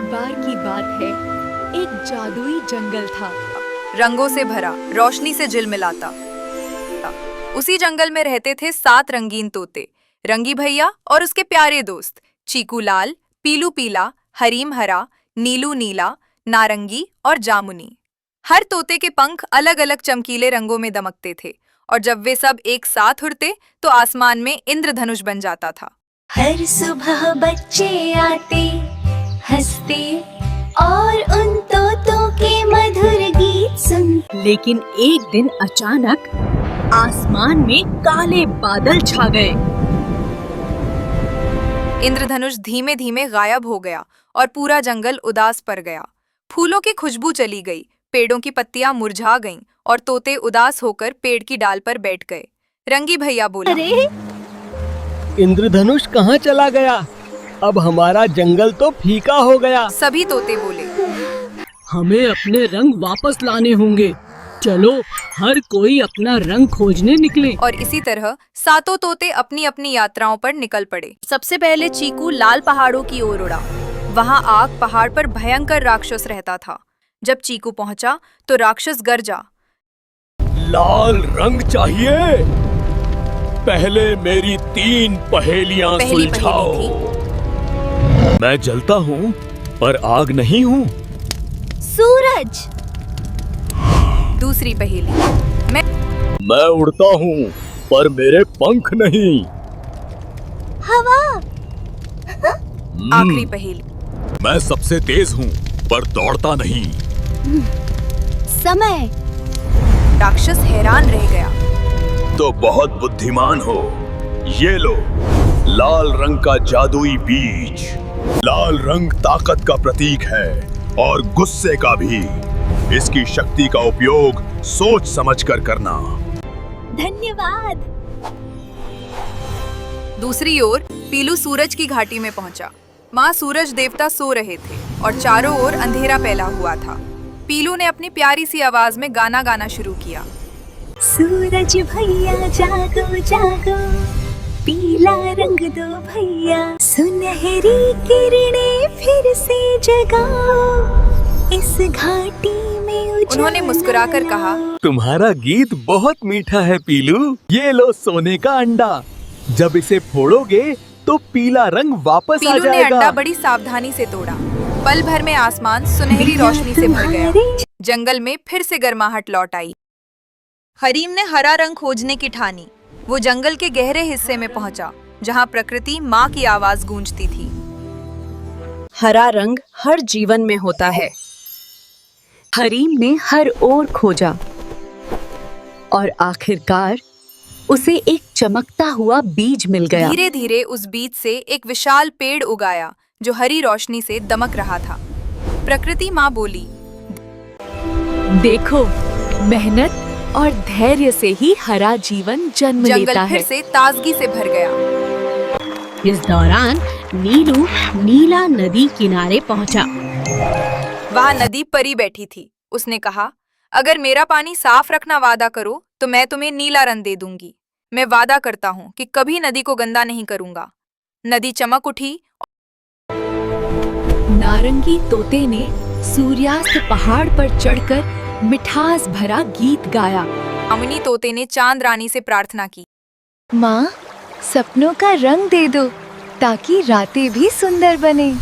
बार की बात है, एक जादुई जंगल था, रंगों से भरा, रोशनी से झिलमिलाता। उसी जंगल में रहते थे 7 रंगीन तोते, रंगी भैया और उसके प्यारे दोस्त चीकू लाल, पीलू पीला, हरीम हरा, नीलू नीला, नारंगी और जामुनी। हर तोते के पंख अलग अलग चमकीले रंगों में दमकते थे और जब वे सब एक साथ उड़ते तो आसमान में इंद्रधनुष बन जाता था। हर सुबह बच्चे आते हंसते और उन तोतों के मधुर गीत सुन। लेकिन एक दिन अचानक आसमान में काले बादल छा गए। इंद्रधनुष धीमे धीमे गायब हो गया और पूरा जंगल उदास पड़ गया। फूलों की खुशबू चली गई, पेड़ों की पत्तियां मुरझा गईं और तोते उदास होकर पेड़ की डाल पर बैठ गए। रंगी भैया बोला, अरे इंद्रधनुष कहाँ चला गया? अब हमारा जंगल तो फीका हो गया। सभी तोते बोले, हमें अपने रंग वापस लाने होंगे। चलो हर कोई अपना रंग खोजने निकले। और इसी तरह 7 तोते अपनी अपनी यात्राओं पर निकल पड़े। सबसे पहले चीकू लाल पहाड़ों की ओर उड़ा। वहाँ आग पहाड़ पर भयंकर राक्षस रहता था। जब चीकू पहुँचा तो राक्षस गरजा, लाल रंग चाहिए। पहले मेरी 3 पहेलियां पहली सुलझाओ। पहेली मैं जलता हूँ पर आग नहीं हूँ। सूरज। दूसरी पहेली, मैं उड़ता हूँ पर मेरे पंख नहीं। हवा। आखिरी पहेली, मैं सबसे तेज हूँ पर दौड़ता नहीं। समय। राक्षस हैरान रह गया। तो बहुत बुद्धिमान हो। ये लो लाल रंग का जादुई बीज। लाल रंग ताकत का प्रतीक है और गुस्से का भी। इसकी शक्ति का उपयोग सोच समझकर करना। धन्यवाद। दूसरी ओर पीलू सूरज की घाटी में पहुंचा। माँ सूरज देवता सो रहे थे और चारों ओर अंधेरा फैला हुआ था। पीलू ने अपनी प्यारी सी आवाज में गाना गाना शुरू किया। सूरज भैया जागो जागो, पीला रंग दो भैया, सुनहरी किरणें फिर से जगाओ, इस घाटी में उन्होंने मुस्कुराकर कहा, तुम्हारा गीत बहुत मीठा है पीलू। ये लो सोने का अंडा। जब इसे फोड़ोगे तो पीला रंग वापस आ पीलू ने जाएगा। अंडा बड़ी सावधानी से तोड़ा। पल भर में आसमान सुनहरी रोशनी से भर गया। जंगल में फिर से गर्माहट लौट आई। हरीम ने हरा रंग खोजने की ठानी। वो जंगल के गहरे हिस्से में पहुंचा, जहां प्रकृति माँ की आवाज गूंजती थी। हरा रंग हर जीवन में होता है। हरीम ने हर ओर खोजा और आखिरकार उसे एक चमकता हुआ बीज मिल गया। धीरे धीरे उस बीज से एक विशाल पेड़ उगाया जो हरी रोशनी से दमक रहा था। प्रकृति माँ बोली, देखो, मेहनत और धैर्य से ही हरा जीवन जन्म लेता जंगल है। फिर से ताजगी से भर गया। इस दौरान नीलू नीला नदी किनारे पहुंचा। वहाँ नदी परी बैठी थी। उसने कहा, अगर मेरा पानी साफ रखना वादा करो तो मैं तुम्हें नीला रंग दे दूंगी। मैं वादा करता हूँ कि कभी नदी को गंदा नहीं करूंगा। नदी चमक उठी। नारंगी तोते ने सूर्यास्त पहाड़ पर चढ़कर मिठास भरा गीत गाया। जामुनी तोते ने चांद रानी से प्रार्थना की, माँ, सपनों का रंग दे दो ताकि रातें भी सुंदर बने।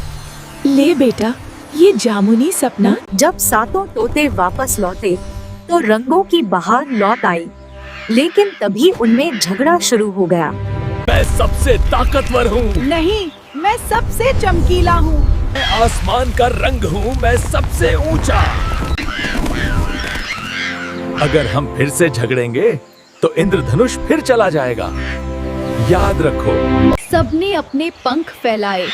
ले बेटा, ये जामुनी सपना। जब 7 तोते वापस लौटे तो रंगों की बहार लौट आई, लेकिन तभी उनमें झगड़ा शुरू हो गया। मैं सबसे ताकतवर हूँ। नहीं, मैं सबसे चमकीला हूँ। मैं आसमान का रंग हूँ। मैं सबसे ऊंचा। अगर हम फिर से झगड़ेंगे तो इंद्रधनुष फिर चला जाएगा। याद रखो। सबने अपने पंख फैलाए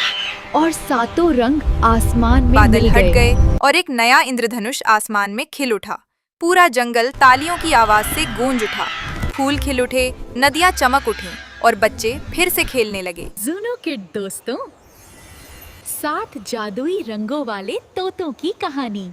और 7 रंग आसमान में बादल मिल हट गए और एक नया इंद्रधनुष आसमान में खिल उठा। पूरा जंगल तालियों की आवाज से गूंज उठा। फूल खिल उठे, नदियां चमक उठी और बच्चे फिर से खेलने लगे। ज़ूनो किड दोस्तों, 7 जादुई रंगों वाले तोतों की कहानी।